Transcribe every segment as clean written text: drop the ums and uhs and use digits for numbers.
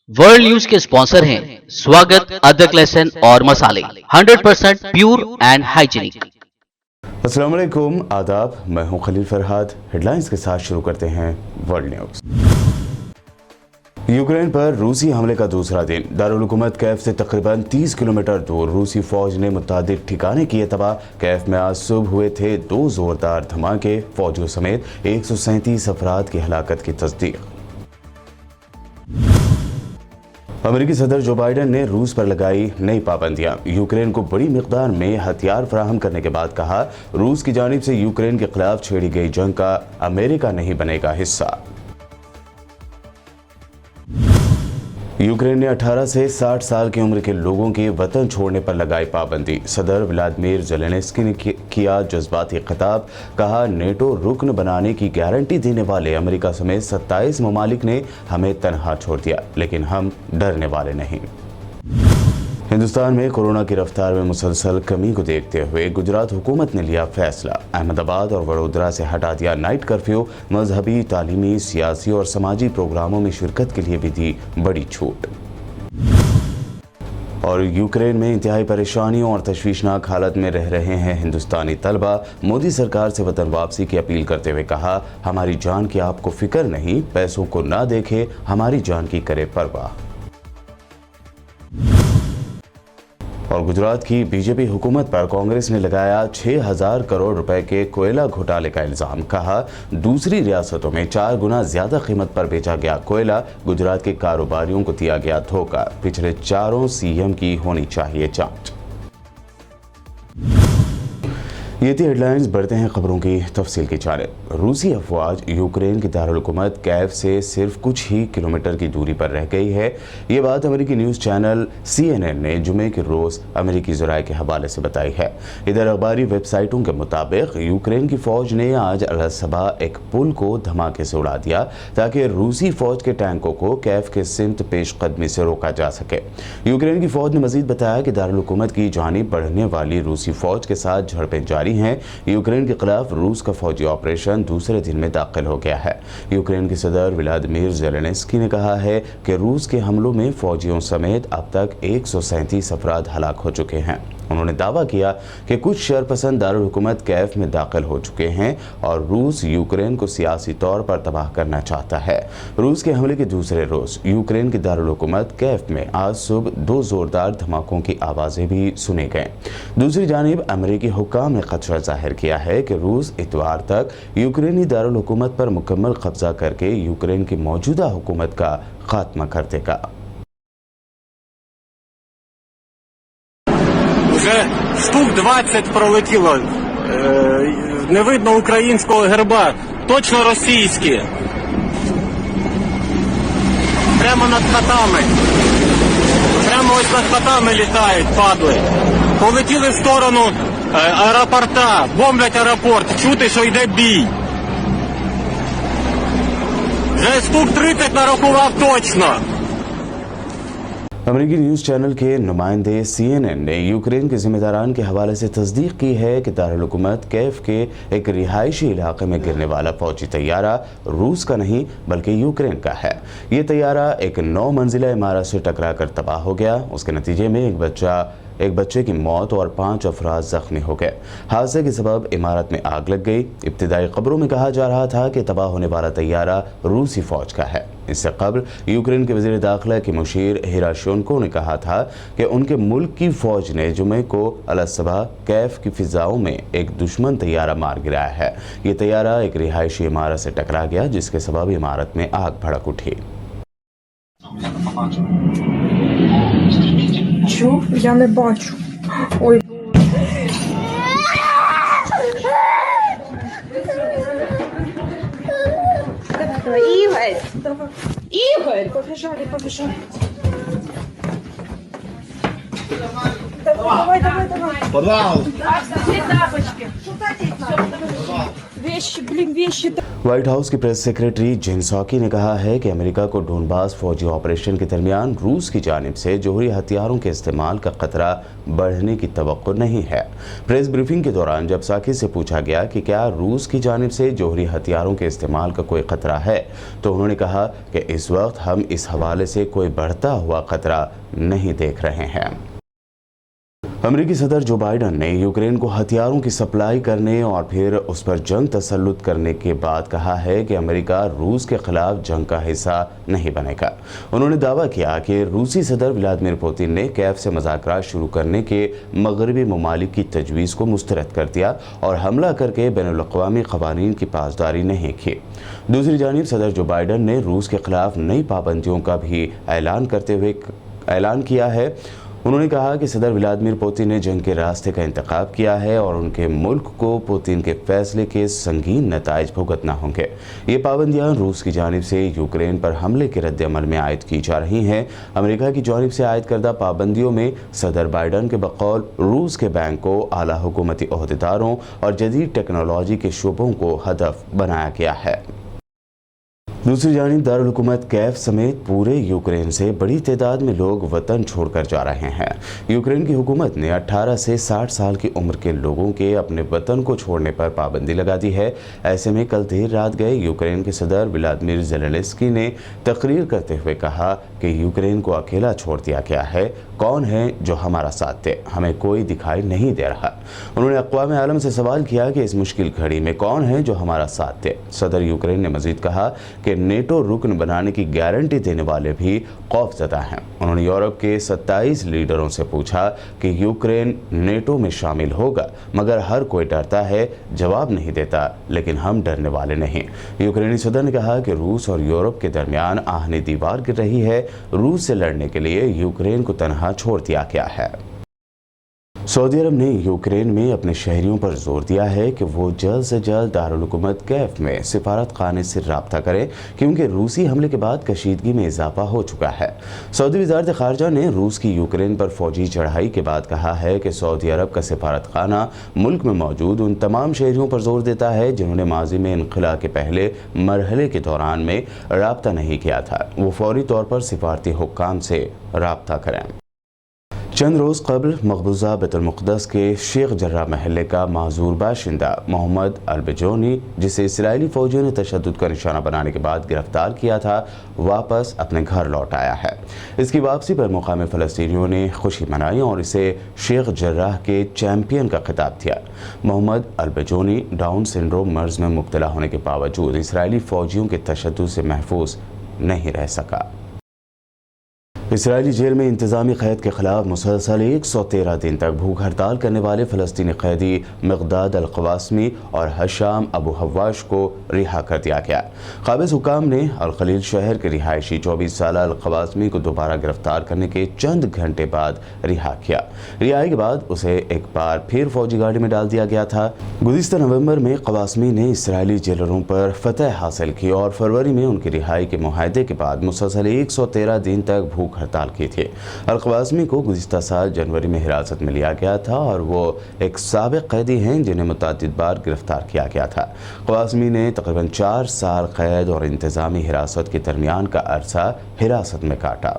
World news के sponsor हैं स्वागत, अदरक, लहसुन और मसाले 100% प्योर एंड हाइजीनिक। अस्सलाम वालेकुम, आदाब। मैं हूं खलील फरहाद। हेडलाइंस के साथ शुरू करते हैं वर्ल्ड न्यूज। यूक्रेन पर रूसी हमले का दूसरा दिन। दारुल हुकूमत कैफ से तकरीबन 30 किलोमीटर दूर रूसी फौज ने मुतादिद ठिकाने किए तबाह। कैफ में आज सुबह हुए थे 2 जोरदार धमाके। फौजियों समेत 137 अफराद की हलाकत की तस्दीक। अमेरिकी सदर जो बाइडन ने रूस पर लगाई नई पाबंदियां। यूक्रेन को बड़ी मिकदार में हथियार फराहम करने के बाद कहा, रूस की जानिब से यूक्रेन के खिलाफ छेड़ी गई जंग का अमेरिका नहीं बनेगा हिस्सा। यूक्रेन ने 18 से 60 साल की उम्र के लोगों के वतन छोड़ने पर लगाई पाबंदी। सदर व्लादिमीर ज़ेलेंस्की ने किया जज्बाती खिताब। कहा, नेटो रुकन बनाने की गारंटी देने वाले अमेरिका समेत 27 ममालिक ने हमें तनहा छोड़ दिया, लेकिन हम डरने वाले नहीं। हिंदुस्तान में कोरोना की रफ्तार में मुसलसल कमी को देखते हुए गुजरात हुकूमत ने लिया फैसला। अहमदाबाद और वडोदरा से हटा दिया नाइट कर्फ्यू। मजहबी, तालीमी, सियासी और समाजी प्रोग्रामों में शिरकत के लिए भी दी बड़ी छूट। और यूक्रेन में इंतहाई परेशानियों और तशवीशनाक हालत में रह रहे हैं हिंदुस्तानी तलबा। मोदी सरकार से वतन वापसी की अपील करते हुए कहा, हमारी जान की आपको फिक्र नहीं, पैसों को ना देखे, हमारी जान की करे परवाह। और गुजरात की बीजेपी हुकूमत पर कांग्रेस ने लगाया 6000 करोड़ रुपए के कोयला घोटाले का इल्जाम। कहा, दूसरी रियासतों में 4 गुना ज्यादा कीमत पर बेचा गया कोयला। गुजरात के कारोबारियों को दिया गया धोखा। पिछले 4 सीएम की होनी चाहिए जांच। ये थी हेडलाइंस। बढ़ते हैं खबरों की तफसील की जानिब। रूसी अफवाज यूक्रेन की दारुल हुकूमत कैफ से सिर्फ कुछ ही किलोमीटर की दूरी पर रह गई है। ये बात अमेरिकी न्यूज़ चैनल CNN ने जुमे के रोज़ अमेरिकी ज़राए के हवाले से बताई है। इधर अखबारी वेबसाइटों के मुताबिक यूक्रेन की फ़ौज ने आज अलसबा एक पुल को धमाके से उड़ा दिया ताकि रूसी फ़ौज के टैंकों को कैफ के सिमत पेशकदमी से रोका जा सके। यूक्रेन की फ़ौज ने मज़ीद बताया कि दारुल हुकूमत की जानिब बढ़ने वाली रूसी फ़ौज के साथ झड़पें जारी हैं। यूक्रेन के खिलाफ रूस का फौजी ऑपरेशन दूसरे दिन में दाखिल हो गया है। यूक्रेन के सदर व्लादिमीर ज़ेलेंस्की ने कहा है कि रूस के हमलों में फौजियों समेत अब तक 137 अफराद हलाक हो चुके हैं। उन्होंने दावा किया कि कुछ शरपसंद दारुल हुकूमत कैफ में दाखिल हो चुके हैं और रूस यूक्रेन को सियासी तौर पर तबाह करना चाहता है। रूस के हमले के दूसरे रोज यूक्रेन की दारुल हुकूमत कैफ में आज सुबह 2 जोरदार धमाकों की आवाज़ें भी सुनी गईं। दूसरी जानिब अमेरिकी हुक्काम ने खदशा जाहिर किया है कि रूस इतवार तक यूक्रेनी दारुल हुकूमत पर मुकम्मल कब्जा करके यूक्रेन की मौजूदा हुकूमत का खात्मा कर देगा। Вже штук 20 пролетіло, не видно українського герба, точно російські. Прямо над хатами. Прямо ось над хатами літають, падли. Полетіли в сторону аеропорта, бомблять аеропорт, чути, що йде бій. Вже штук 30 нарахував точно. अमेरिकी न्यूज़ चैनल के नुमाइंदे CNN ने यूक्रेन के जिम्मेदारान के हवाले से तस्दीक की है कि दारुल हुकूमत कैफ के एक रिहायशी इलाके में गिरने वाला फौजी तैयारा रूस का नहीं बल्कि यूक्रेन का है। ये तैयारा एक 9 मंजिला इमारत से टकरा कर तबाह हो गया। उसके नतीजे में एक बच्चे की मौत और 5 अफराद जख्मी हो गए। हादसे के सबब इमारत में आग लग गई। इब्तिदाई खबरों में कहा जा रहा था कि तबाह होने वाला तैयारा रूसी फौज का है। इससे कबल यूक्रेन के वज़ीर दाखिला की मुशीर हिराशोनको ने कहा था कि उनके मुल्क की फौज ने जुमे को अलसबा कैफ की फिजाओं में एक दुश्मन तैयारा मार गिराया है। ये तैयारा एक रिहायशी इमारत से टकरा गया, जिसके सबब इमारत में आग भड़क उठी। Що? Я не бачу. Ой. Игорь! Давай. Игорь! Побежали. Давай. Подвал! Две тапочки. Шукайте їх надо. Вещи, блин, вещи. व्हाइट हाउस की प्रेस सेक्रेटरी जेन साकी ने कहा है कि अमेरिका को डोनबास फौजी ऑपरेशन के दरमियान रूस की जानिब से जोहरी हथियारों के इस्तेमाल का खतरा बढ़ने की तवक्को नहीं है। प्रेस ब्रीफिंग के दौरान जब साकी से पूछा गया कि क्या रूस की जानिब से जोहरी हथियारों के इस्तेमाल का कोई खतरा है, तो उन्होंने कहा कि इस वक्त हम इस हवाले से कोई बढ़ता हुआ खतरा नहीं देख रहे हैं। अमेरिकी सदर जो बाइडन ने यूक्रेन को हथियारों की सप्लाई करने और फिर उस पर जंग तसल्लुत करने के बाद कहा है कि अमेरिका रूस के खिलाफ जंग का हिस्सा नहीं बनेगा। उन्होंने दावा किया कि रूसी सदर व्लादिमीर पुतिन ने कैफ से मुज़ाकरात शुरू करने के मगरबी ममालिक की तजवीज़ को मुस्तरद कर दिया और हमला करके बैनुल-अक़वामी क़वानीन की पासदारी नहीं की। दूसरी जानिब सदर जो बाइडन ने रूस के खिलाफ नई पाबंदियों का भी ऐलान किया है। उन्होंने कहा कि सदर व्लादिमीर पुतिन ने जंग के रास्ते का इंतखाब किया है और उनके मुल्क को पुतिन के फैसले के संगीन नताइज भुगतना होंगे। ये पाबंदियां रूस की जानिब से यूक्रेन पर हमले के रद्द-ए-अमल में आयद की जा रही हैं। अमेरिका की जानिब से आयद करदा पाबंदियों में सदर बाइडन के बकौल रूस के बैंक को, आला हुकूमती ओहदेदारों और जदीद टेक्नोलॉजी के शुबों को हदफ बनाया गया है। दूसरी जानिब दारुल हुकूमत कैफ समेत पूरे यूक्रेन से बड़ी तादाद में लोग वतन छोड़कर जा रहे हैं। यूक्रेन की हुकूमत ने 18 से 60 साल की उम्र के लोगों के अपने वतन को छोड़ने पर पाबंदी लगा दी है। ऐसे में कल देर रात गए यूक्रेन के सदर व्लादिमीर ज़ेलेंस्की ने तकरीर करते हुए कहा कि यूक्रेन को अकेला छोड़ दिया गया है। कौन है जो हमारा साथ दे? हमें कोई दिखाई नहीं दे रहा। उन्होंने अक़वाम आलम से सवाल किया कि इस मुश्किल घड़ी में कौन है जो हमारा साथ दे। सदर यूक्रेन ने मजीद कहा कि नेटो रुकन बनाने की गारंटी देने वाले भी खौफजदा हैं। उन्होंने यूरोप के 27 लीडरों से पूछा कि यूक्रेन नेटो में शामिल होगा, मगर हर कोई डरता है, जवाब नहीं देता, लेकिन हम डरने वाले नहीं। यूक्रेनी सदर ने कहा कि रूस और यूरोप के दरमियान आहने दीवार गिर रही है। रूस से लड़ने के लिए यूक्रेन को तनहा छोड़ दिया गया है। सऊदी अरब ने यूक्रेन में अपने शहरियों पर जोर दिया है कि वो जल्द से जल्द दारुल हुकूमत कैफ में सिफारत खाने से राब्ता करें, क्योंकि रूसी हमले के बाद कशीदगी में इजाफा हो चुका है। सऊदी वज़ारत ख़ारजा ने रूस की यूक्रेन पर फौजी चढ़ाई के बाद कहा है कि सऊदी अरब का सिफारत खाना मुल्क में मौजूद उन तमाम शहरियों पर जोर देता है जिन्होंने माजी में इनखला के पहले मरहले के दौरान में राब्ता नहीं किया था। वो फौरी तौर पर सिफारती हुक्काम से राब्ता करें। चंद रोज़ कबल मकबूजा बैतुल मुक़द्दस के शेख जर्रा महल्ले का माजूर बाशिंदा मोहम्मद अल-बेजोनी, जिसे इसराइली फ़ौजियों ने तशद्दुद का निशाना बनाने के बाद गिरफ्तार किया था, वापस अपने घर लौट आया है। इसकी वापसी पर मुकामी फ़लस्तीनियों ने खुशी मनाई और इसे शेख जर्राह के चैम्पियन का खिताब दिया। मोहम्मद अल-बेजोनी डाउन सिंड्रोम मर्ज़ में मुब्तला होने के बावजूद इसराइली फ़ौजियों के तशद्दुद से महफूज नहीं रह सका। इसराइली जेल में इंतज़ामी क़ैद के खिलाफ मुसलसल 113 दिन तक भूख हड़ताल करने वाले फ़लस्तीनी कैदी मिक़दाद अल-क़वास्मी और हशाम अबू हवाश को रिहा कर दिया गया। काबिज़ हुकाम ने अल खलील शहर के रिहायशी 24 साल अल-क़वास्मी को दोबारा गिरफ्तार करने के चंद घंटे बाद रिहा किया। रिहाई के बाद उसे एक बार फिर फौजी गाड़ी में डाल दिया गया था। गुज़िश्ता नवंबर में क़वास्मी ने इसराइली जेलरों पर फतह हासिल की और फरवरी में उनकी रिहाई के मुआहदे के बाद मुसलसल 113 दिन तक भूख हड़ताल की थी। अल-क़वास्मी को गुज़िश्ता साल जनवरी में हिरासत में लिया गया था और वो एक साबिक़ कैदी हैं जिन्हें मुतअद्दिद बार गिरफ्तार किया गया था। क़वास्मी ने तकरीबन 4 साल कैद और इंतज़ामी हिरासत के दरमियान का अरसा हिरासत में काटा।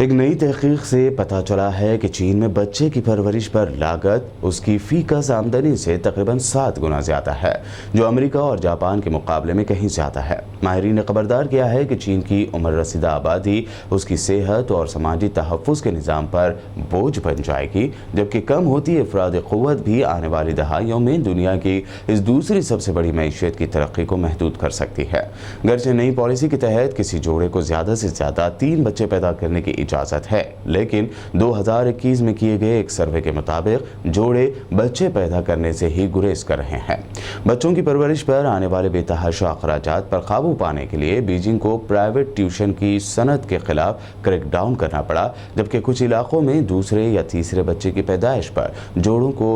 एक नई तहकीक से पता चला है कि चीन में बच्चे की परवरिश पर लागत उसकी फीकस आमदनी से तकरीबन 7 गुना ज़्यादा है, जो अमेरिका और जापान के मुकाबले में कहीं ज़्यादा है। माहिरीन ने खबरदार किया है कि चीन की उम्र रसीदा आबादी उसकी सेहत और समाजी तहफ़्फ़ुज़ के निज़ाम पर बोझ बन जाएगी, जबकि कम होती अफराद क़ुव्वत भी आने वाली दहाइयों में दुनिया की इस दूसरी सबसे बड़ी मईशत की तरक्की को महदूद कर सकती है। गर्चे नई पॉलिसी के तहत किसी जोड़े को ज़्यादा से ज़्यादा 3 बच्चे पैदा करने की इजाज़त है, लेकिन 2021 में किए गए एक सर्वे के मुताबिक जोड़े बच्चे पैदा करने से ही गुरेज कर रहे हैं। बच्चों की परवरिश पर आने वाले बेतहाशा अखराजात पर काबू पाने के लिए बीजिंग को प्राइवेट ट्यूशन की सनत के खिलाफ क्रैकडाउन करना पड़ा, जबकि कुछ इलाकों में दूसरे या तीसरे बच्चे की पैदाइश पर जोड़ों को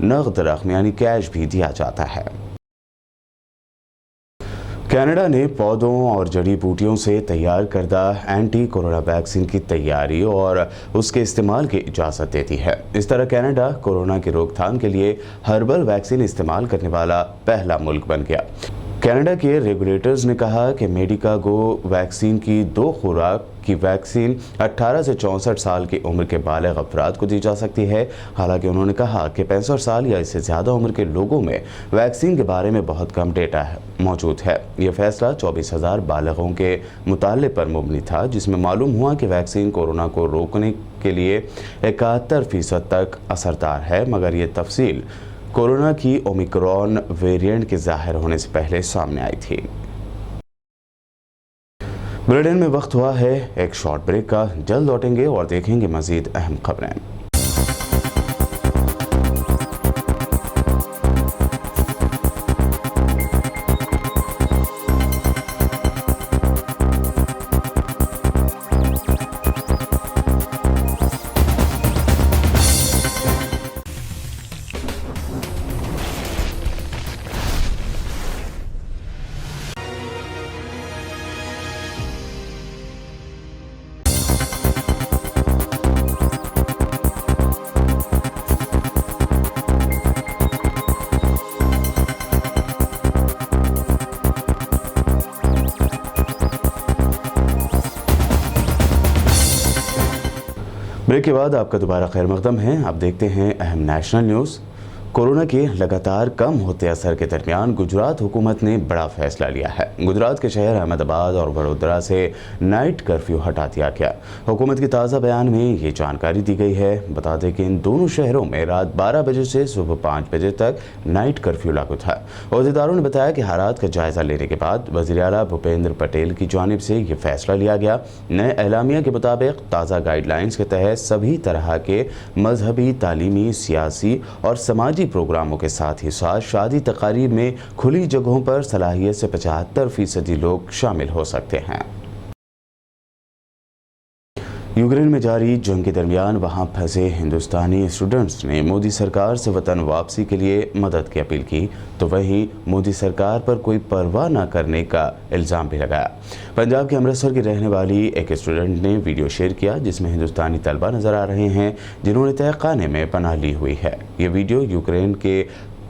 नगद रकम यानी कैश भी दिया जाता है। कनाडा ने पौधों और जड़ी बूटियों से तैयार करदा एंटी कोरोना वैक्सीन की तैयारी और उसके इस्तेमाल की इजाज़त देती है। इस तरह कनाडा कोरोना की रोकथाम के लिए हर्बल वैक्सीन इस्तेमाल करने वाला पहला मुल्क बन गया। कनाडा के रेगुलेटर्स ने कहा कि मेडिकागो वैक्सीन की 2 खुराक की वैक्सीन 18 से 64 साल की उम्र के बालिग अफराद को दी जा सकती है। हालांकि उन्होंने कहा कि 65 साल या इससे ज़्यादा उम्र के लोगों में वैक्सीन के बारे में बहुत कम डेटा मौजूद है। यह फैसला 24,000 बालिगों के मुताले पर मुबनी था, जिसमें मालूम हुआ कि वैक्सीन कोरोना को रोकने के लिए 71% तक असरदार है, मगर ये तफसील कोरोना की ओमिक्रॉन वेरिएंट के ज़ाहिर होने से पहले सामने आई थी। बुलेटिन में वक्त हुआ है एक शॉर्ट ब्रेक का। जल्द लौटेंगे और देखेंगे मज़ीद अहम खबरें। ब्रेक के बाद आपका दोबारा खैर मकदम है। अब देखते हैं अहम नेशनल न्यूज़। कोरोना के लगातार कम होते असर के दरमियान गुजरात हुकूमत ने बड़ा फैसला लिया है। गुजरात के शहर अहमदाबाद और वडोदरा से नाइट कर्फ्यू हटा दिया गया। हुकूमत के ताज़ा बयान में ये जानकारी दी गई है। बता दें कि इन दोनों शहरों में रात 12 बजे से सुबह 5 बजे तक नाइट कर्फ्यू लागू था। अहदेदारों ने बताया कि हालात का जायजा लेने के बाद वज़ीर आला भूपेंद्र पटेल की जानिब से ये फैसला लिया गया। नए एलामिया के मुताबिक ताज़ा गाइडलाइंस के तहत सभी तरह के मजहबी, तालीमी, सियासी और समाजी प्रोग्रामों के साथ ही साथ शादी तकारीब में खुली जगहों पर सलाहियत से 75% लोग शामिल हो सकते हैं। यूक्रेन में जारी जंग के दरमियान वहां फंसे हिंदुस्तानी स्टूडेंट्स ने मोदी सरकार से वतन वापसी के लिए मदद की अपील की, तो वहीं मोदी सरकार पर कोई परवाह न करने का इल्ज़ाम भी लगाया। पंजाब के अमृतसर की रहने वाली एक स्टूडेंट ने वीडियो शेयर किया, जिसमें हिंदुस्तानी तलबा नज़र आ रहे हैं जिन्होंने तहखाने में पनाह ली हुई है। ये वीडियो यूक्रेन के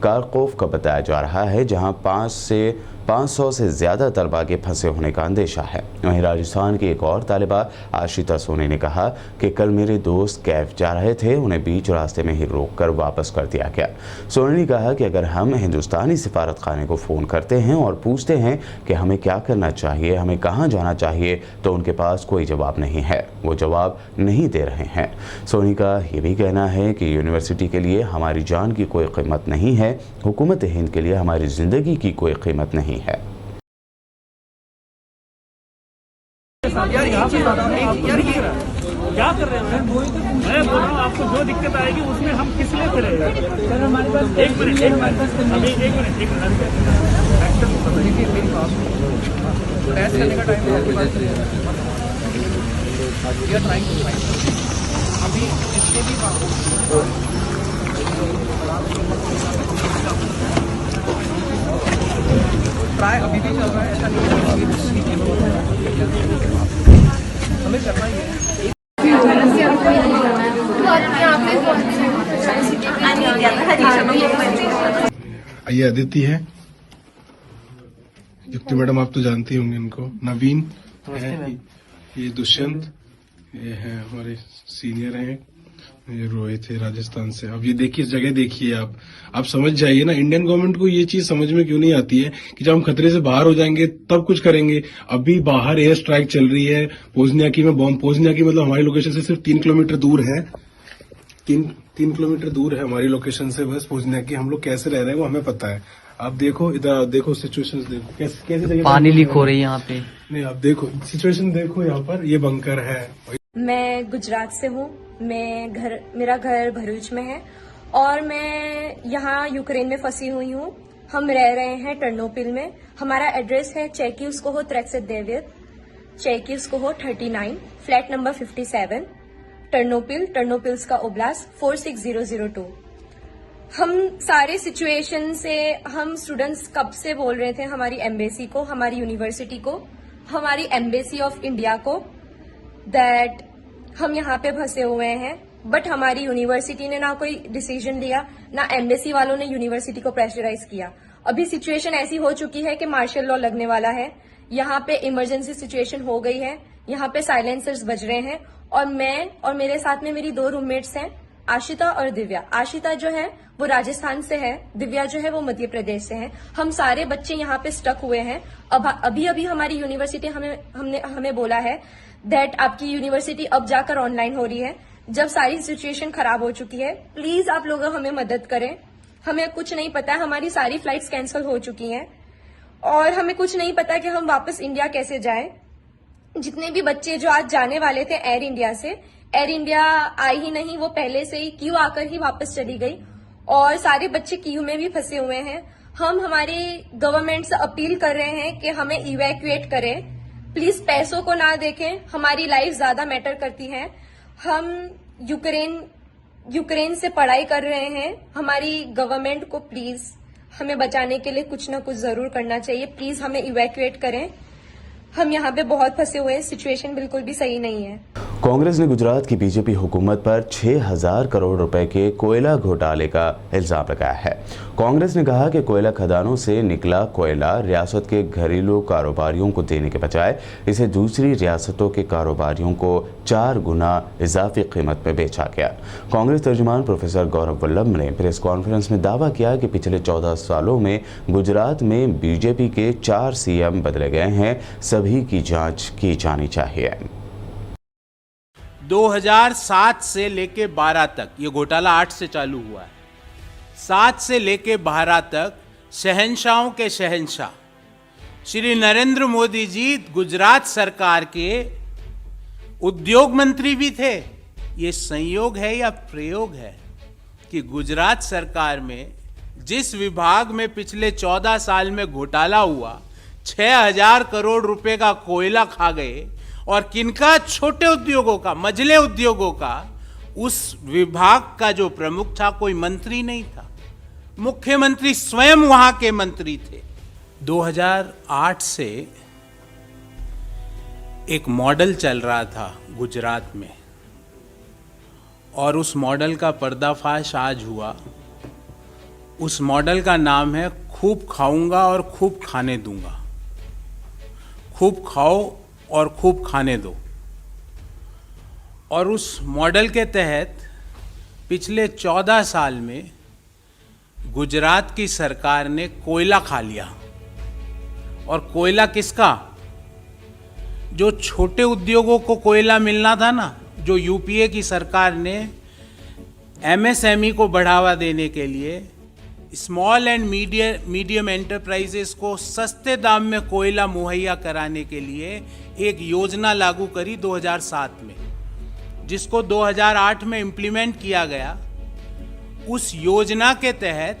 कारकोफ का बताया जा रहा है, जहाँ 5 से 500 से ज़्यादा तलबा के फंसे होने का अंदेशा है। वहीं राजस्थान की एक और तालिबा आशिता सोनी ने कहा कि कल मेरे दोस्त कैफ जा रहे थे, उन्हें बीच रास्ते में ही रोककर वापस कर दिया गया। सोनी ने कहा कि अगर हम हिंदुस्तानी सिफारत खाने को फ़ोन करते हैं और पूछते हैं कि हमें क्या करना चाहिए, हमें कहाँ जाना चाहिए, तो उनके पास कोई जवाब नहीं है, वो जवाब नहीं दे रहे हैं। सोनी का ये भी कहना है कि यूनिवर्सिटी के लिए हमारी जान की कोई कीमत नहीं है, हुकूमत हिंद के लिए हमारी ज़िंदगी की कोई कीमत नहीं है। क्या कर रहे हैं? मैं बोल रहा हूँ आपको जो दिक्कत आएगी उसमें हम किस लिए खड़े हैं? एक मिनट टेस्ट करने का टाइम आपके पास अभी इसके भी ट्राई अभी भी चल रहा है, ऐसा नहीं हमें करना ही है। ये अदिति है, युक्ति मैडम आप तो जानती होंगे इनको। नवीन है, ये दुष्यंत, ये है हमारे सीनियर हैं, ये रोहित है राजस्थान से। अब ये देखिए, जगह देखिए, आप समझ जाइए ना, इंडियन गवर्नमेंट को ये चीज समझ में क्यों नहीं आती है कि जब हम खतरे से बाहर हो जाएंगे तब कुछ करेंगे। अभी बाहर एयर स्ट्राइक चल रही है, पोजनियाकी में बॉम्ब, पोजनियाकी मतलब हमारी लोकेशन से सिर्फ 3 किलोमीटर दूर है, 3 किलोमीटर दूर है हमारी लोकेशन से बस पोजनियाकी। हम लोग कैसे रह रहे हैं वो हमें पता है। आप देखो इधर, देखो सिचुएशंस देखो, कैसे जगह पानी लीक हो रही है यहाँ पे। नहीं, आप देखो सिचुएशन देखो, यहाँ पर ये बंकर है। मैं गुजरात से हूँ, मेरा घर भरूच में है और मैं यहाँ यूक्रेन में फंसी हुई हूँ। हम रह रहे हैं टर्नोपिल में। हमारा एड्रेस है चेकिवस्कोहो 39, चेकिवस्कोहो 39, फ्लैट नंबर 57, टर्नोपिल्स का ओब्लास्ट 46002। हम सारे सिचुएशन से हम स्टूडेंट्स कब से बोल रहे थे हमारी एम्बेसी को, हमारी यूनिवर्सिटी को, हमारी एम्बेसी ऑफ इंडिया को, दैट हम यहाँ पे फंसे हुए हैं, बट हमारी यूनिवर्सिटी ने ना कोई डिसीजन लिया, ना एम्बेसी वालों ने यूनिवर्सिटी को प्रेशराइज किया। अभी सिचुएशन ऐसी हो चुकी है कि मार्शल लॉ लगने वाला है, यहाँ पे इमरजेंसी सिचुएशन हो गई है, यहाँ पे साइलेंसर्स बज रहे हैं और मैं और मेरे साथ में मेरी 2 रूममेट्स हैं, आशिता और दिव्या। आशिता जो है वो राजस्थान से है, दिव्या जो है वो मध्य प्रदेश से है। हम सारे बच्चे यहाँ पे स्टक हुए हैं। अब अभी हमारी यूनिवर्सिटी हमें बोला है दैट आपकी यूनिवर्सिटी अब जाकर ऑनलाइन हो रही है। जब सारी सिचुएशन खराब हो चुकी है, प्लीज आप लोग हमें मदद करें। हमें कुछ नहीं पता है, हमारी सारी फ्लाइट्स कैंसिल हो चुकी हैं और हमें कुछ नहीं पता कि हम वापस इंडिया कैसे जाएं। जितने भी बच्चे जो आज जाने वाले थे एयर इंडिया से, एयर इंडिया आई ही नहीं, वो पहले से ही क्यू आकर ही वापस चली गई और सारे बच्चे क्यू में भी फंसे हुए हैं। हम हमारी गवर्नमेंट से अपील कर रहे हैं कि हमें इवैक्यूएट करें, प्लीज पैसों को ना देखें, हमारी लाइफ ज्यादा मैटर करती है। हम यूक्रेन से पढ़ाई कर रहे हैं, हमारी गवर्नमेंट को प्लीज हमें बचाने के लिए कुछ ना कुछ जरूर करना चाहिए। प्लीज हमें इवैक्यूएट करें, हम यहाँ पे बहुत फंसे हुए हैं, सिचुएशन बिल्कुल भी सही नहीं है। कांग्रेस ने गुजरात की बीजेपी हुकूमत पर 6000 करोड़ रुपए के कोयला घोटाले का इल्जाम लगाया है। कांग्रेस ने कहा कि कोयला खदानों से निकला कोयला रियासत के घरेलू कारोबारियों को देने के बजाय इसे दूसरी रियासतों के कारोबारियों को 4 गुना इजाफी कीमत में बेचा गया। कांग्रेस तर्जुमान प्रोफेसर गौरव वल्लभ ने प्रेस कॉन्फ्रेंस में दावा किया कि पिछले 14 सालों में गुजरात में बीजेपी के 4 सीएम बदले गए हैं, सभी की जांच की जानी चाहिए। 2007 से लेके 12 तक, ये घोटाला 8 से चालू हुआ है, 7 से लेके 12 तक शहंशाहों के शहंशाह श्री नरेंद्र मोदी जी गुजरात सरकार के उद्योग मंत्री भी थे। ये संयोग है या प्रयोग है कि गुजरात सरकार में जिस विभाग में पिछले 14 साल में घोटाला हुआ, 6000 करोड़ रुपए का कोयला खा गए और किनका, छोटे उद्योगों का, मझले उद्योगों का, उस विभाग का जो प्रमुख था कोई मंत्री नहीं था, मुख्यमंत्री स्वयं वहां के मंत्री थे। 2008 से एक मॉडल चल रहा था गुजरात में और उस मॉडल का पर्दाफाश आज हुआ। उस मॉडल का नाम है खूब खाऊंगा और खूब खाने दूंगा। खूब खाओ और खूब खाने दो। और उस मॉडल के तहत पिछले 14 साल में गुजरात की सरकार ने कोयला खा लिया। और कोयला किसका? जो छोटे उद्योगों को कोयला मिलना था ना, जो यूपीए की सरकार ने एमएसएमई को बढ़ावा देने के लिए, स्मॉल एंड मीडियम एंटरप्राइजेस को सस्ते दाम में कोयला मुहैया कराने के लिए एक योजना लागू करी 2007 में, जिसको 2008 में इम्प्लीमेंट किया गया। उस योजना के तहत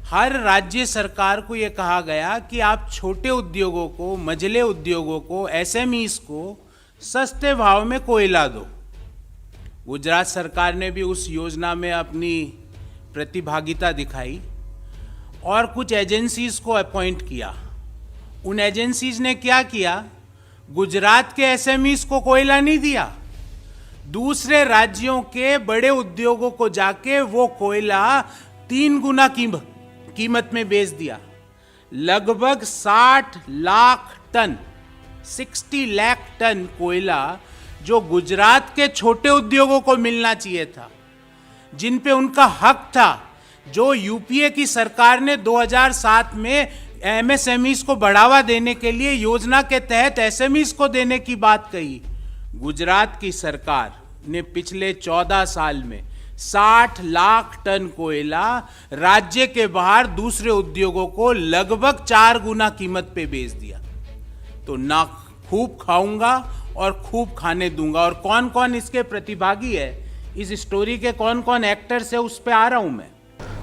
हर राज्य सरकार को यह कहा गया कि आप छोटे उद्योगों को, मझले उद्योगों को, एसएमईज को सस्ते भाव में कोयला दो। गुजरात सरकार ने भी उस योजना में अपनी प्रतिभागिता दिखाई और कुछ एजेंसीज को अपॉइंट किया। उन एजेंसीज ने क्या किया? गुजरात के एसएमईज को कोयला नहीं दिया, दूसरे राज्यों के बड़े उद्योगों को जाके वो कोयला 3 गुना कीमत में बेच दिया। लगभग 60 लाख टन, 60 लाख टन कोयला जो गुजरात के छोटे उद्योगों को मिलना चाहिए था, जिन पे उनका हक था, जो यूपीए की सरकार ने 2007 में एमएसएमईज को बढ़ावा देने के लिए योजना के तहत एसएमईज को देने की बात कही। गुजरात की सरकार ने पिछले 14 साल में 60 लाख टन कोयला राज्य के बाहर दूसरे उद्योगों को लगभग 4 गुना कीमत पे बेच दिया। तो ना खूब खाऊंगा और खूब खाने दूंगा। और कौन कौन इसके प्रतिभागी है, इस स्टोरी के कौन कौन एक्टर्स है, उस पे आ रहा हूं मैं।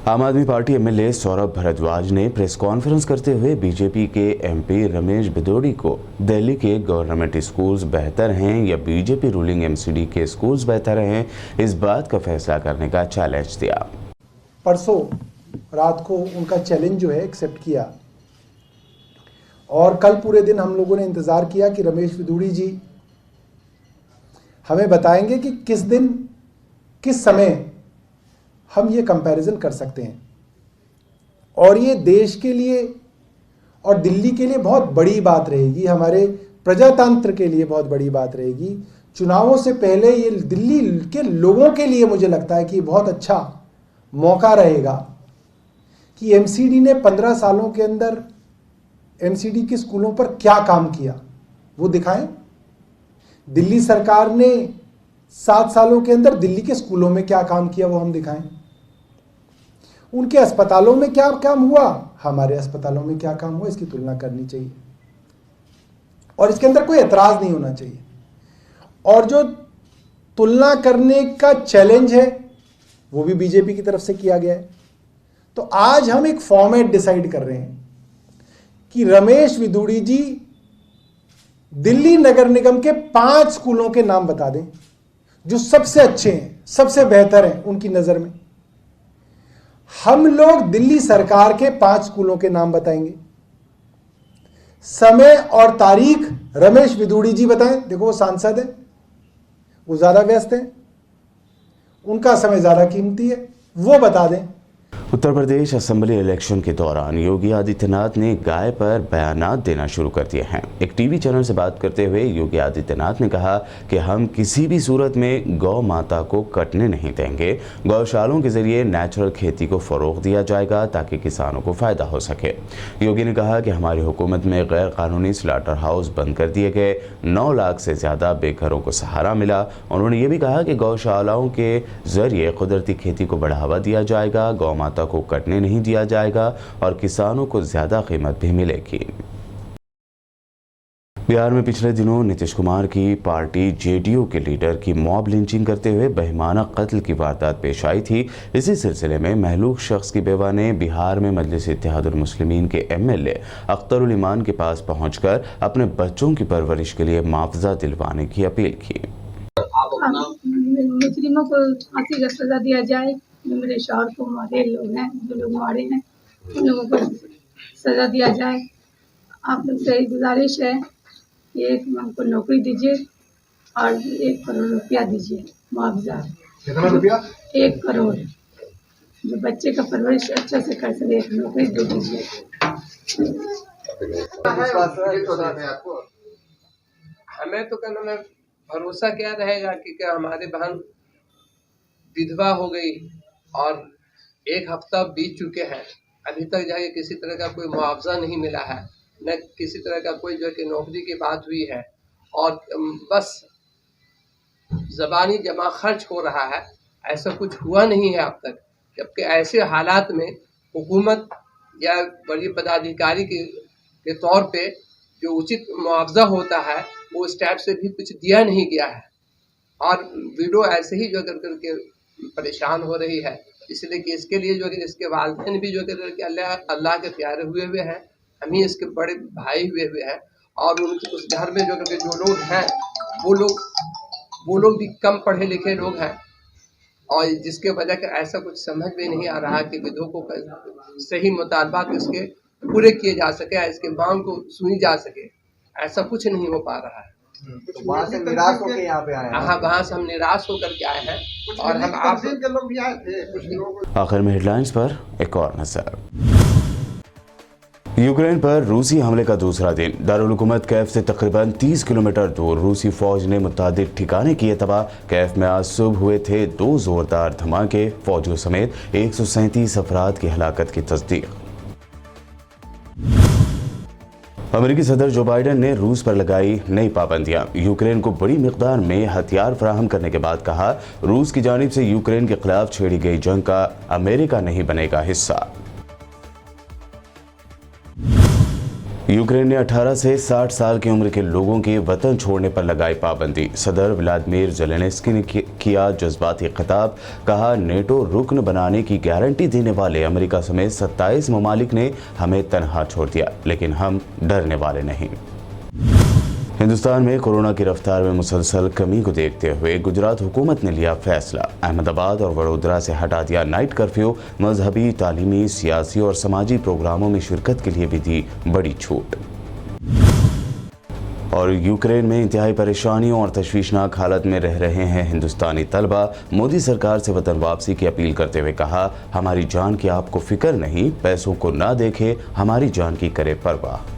आम आदमी पार्टी एमएलए सौरभ भारद्वाज ने प्रेस कॉन्फ्रेंस करते हुए बीजेपी के एमपी रमेश भिदोड़ी को दिल्ली के गवर्नमेंट स्कूल्स बेहतर हैं या बीजेपी रूलिंग एमसीडी के स्कूल्स बेहतर हैं, इस बात का फैसला करने का चैलेंज दिया। परसों रात को उनका चैलेंज जो है एक्सेप्ट किया और कल पूरे दिन हम लोगों ने इंतज़ार किया कि रमेश भिदोड़ी जी हमें बताएंगे कि किस दिन, किस समय हम ये कंपैरिजन कर सकते हैं। और ये देश के लिए और दिल्ली के लिए बहुत बड़ी बात रहेगी, हमारे प्रजातंत्र के लिए बहुत बड़ी बात रहेगी। चुनावों से पहले ये दिल्ली के लोगों के लिए मुझे लगता है कि बहुत अच्छा मौका रहेगा कि एमसीडी ने 15 सालों के अंदर एमसीडी के स्कूलों पर क्या काम किया वो दिखाएं। दिल्ली सरकार ने 7 सालों के अंदर दिल्ली के स्कूलों में क्या काम किया वो हम दिखाएं। उनके अस्पतालों में क्या काम हुआ, हमारे अस्पतालों में क्या काम हुआ, इसकी तुलना करनी चाहिए और इसके अंदर कोई एतराज नहीं होना चाहिए। और जो तुलना करने का चैलेंज है वो भी बीजेपी की तरफ से किया गया है। तो आज हम एक फॉर्मेट डिसाइड कर रहे हैं कि रमेश भिदोड़ी जी दिल्ली नगर निगम के 5 स्कूलों के नाम बता दें जो सबसे अच्छे हैं, सबसे बेहतर हैं उनकी नजर में। हम लोग दिल्ली सरकार के 5 स्कूलों के नाम बताएंगे। समय और तारीख रमेश भिदोड़ी जी बताएं। देखो वो सांसद है, वो ज्यादा व्यस्त है, उनका समय ज्यादा कीमती है, वो बता दें। उत्तर प्रदेश असेंबली इलेक्शन के दौरान योगी आदित्यनाथ ने गाय पर बयानात देना शुरू कर दिए हैं। एक टीवी चैनल से बात करते हुए योगी आदित्यनाथ ने कहा कि हम किसी भी सूरत में गौ माता को कटने नहीं देंगे। गौशालों के जरिए नेचुरल खेती को फरोग दिया जाएगा ताकि किसानों को फायदा हो सके। योगी ने कहा कि हमारी हुकूमत में गैर कानूनी स्लॉटर हाउस बंद कर दिए गए, 9 लाख से ज़्यादा बेघरों को सहारा मिला। उन्होंने ये भी कहा कि गौशालाओं के जरिए कुदरती खेती को बढ़ावा दिया जाएगा, गौ माता को कटने नहीं दिया जाएगा और किसानों को ज्यादा कीमत भी मिलेगी। बिहार में पिछले दिनों नीतीश कुमार की पार्टी जेडीयू के लीडर की मॉब लिंचिंग करते हुए बेईमाना कत्ल की वारदात पेश आई थी। इसी सिलसिले में महलूक शख्स की बेवा ने बिहार में मजलिस इत्तेहादुल मुस्लिमीन के एमएलए अख्तरुल ईमान के पास पहुंचकर अपने बच्चों की परवरिश के लिए मुआवजा दिलवाने की अपील की। मुस्लिमों को फांसी का सजा दिया जाए, जो मेरे शौहर को मारे लोग हैं, जो लोग मारे हैं उन लोगों को सजा दिया जाए। आप लोग से गुजारिश है कि एक हमको नौकरी दीजिए और 1 करोड़ रुपया दीजिए मुआवजा। कितना रुपया? 1 करोड़। जो बच्चे का परवरिश अच्छा से कर सके, नौकरी दे दीजिए। हमें तो कहना है भरोसा क्या रहेगा कि क्या हमारी बहन विधवा हो गई और 1 हफ्ता बीत चुके हैं, अभी तक जो है किसी तरह का कोई मुआवजा नहीं मिला है, न किसी तरह का कोई जो है कि नौकरी की बात हुई है, और बस ज़बानी जमा खर्च हो रहा है, ऐसा कुछ हुआ नहीं है अब तक। जबकि ऐसे हालात में हुकूमत या बड़ी पदाधिकारी के तौर पे जो उचित मुआवजा होता है वो इस टाइप से भी कुछ दिया नहीं गया है, और विडो ऐसे ही जो करके परेशान हो रही है, इसलिए कि इसके लिए जो कि इसके वालिदैन भी जो कि अल्लाह के प्यारे हुए हुए हैं, हम ही इसके बड़े भाई हुए हुए हैं, और उस घर में जो करके जो लोग हैं वो लोग भी कम पढ़े लिखे लोग हैं, और जिसके वजह से ऐसा कुछ समझ में नहीं आ रहा कि विधवा को सही मुतालबात इसके पूरे किए जा सके, इसके मांग को सुनी जा सके, ऐसा कुछ नहीं हो पा रहा है। तो वहाँ से निराश होकर यहाँ पे आए हैं। हाँ, वहाँ से हम निराश होकर के आए हैं, और हम आप के लोग भी आए थे। आखिर में हेडलाइंस पर एक और नजर। यूक्रेन पर रूसी हमले का दूसरा दिन। दारुल हुकूमत कैफ से तकरीबन 30 किलोमीटर दूर रूसी फौज ने मुतादिद ठिकाने किए तबाह। कैफ में आज सुबह हुए थे 2 जोरदार धमाके, फौजियों समेत 137 अफराद की हलाकत की तस्दीक। अमेरिकी सदर जो बाइडेन ने रूस पर लगाई नई पाबंदियां। यूक्रेन को बड़ी मिकदार में हथियार फराहम करने के बाद कहा, रूस की जानिब से यूक्रेन के खिलाफ छेड़ी गई जंग का अमेरिका नहीं बनेगा हिस्सा। यूक्रेन ने 18 से 60 साल की उम्र के लोगों के वतन छोड़ने पर लगाई पाबंदी। सदर व्लादिमीर ज़ेलेंस्की ने किया जज्बाती खिताब, कहा नेटो रुकन बनाने की गारंटी देने वाले अमेरिका समेत 27 ममालिक ने हमें तनहा छोड़ दिया, लेकिन हम डरने वाले नहीं। हिंदुस्तान में कोरोना की रफ्तार में मुसलसल कमी को देखते हुए गुजरात हुकूमत ने लिया फैसला। अहमदाबाद और वडोदरा से हटा दिया नाइट कर्फ्यू। मजहबी, तालीमी, सियासी और समाजी प्रोग्रामों में शिरकत के लिए भी दी बड़ी छूट। और यूक्रेन में इंतहाई परेशानियों और तशवीशनाक हालत में रह रहे हैं हिंदुस्तानी तलबा। मोदी सरकार से वतन वापसी की अपील करते हुए कहा, हमारी जान की आपको फिक्र नहीं, पैसों को ना देखे, हमारी जान की करे परवाह।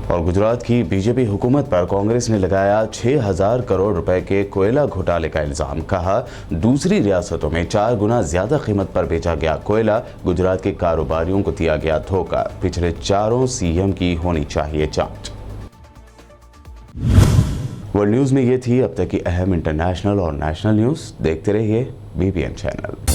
और गुजरात की बीजेपी हुकूमत पर कांग्रेस ने लगाया 6000 करोड़ रुपए के कोयला घोटाले का इल्जाम। कहा, दूसरी रियासतों में 4 गुना ज्यादा कीमत पर बेचा गया कोयला, गुजरात के कारोबारियों को दिया गया धोखा। पिछले 4 सीएम की होनी चाहिए जांच। वर्ल्ड न्यूज में ये थी अब तक की अहम इंटरनेशनल और नेशनल न्यूज। देखते रहिए BBN चैनल।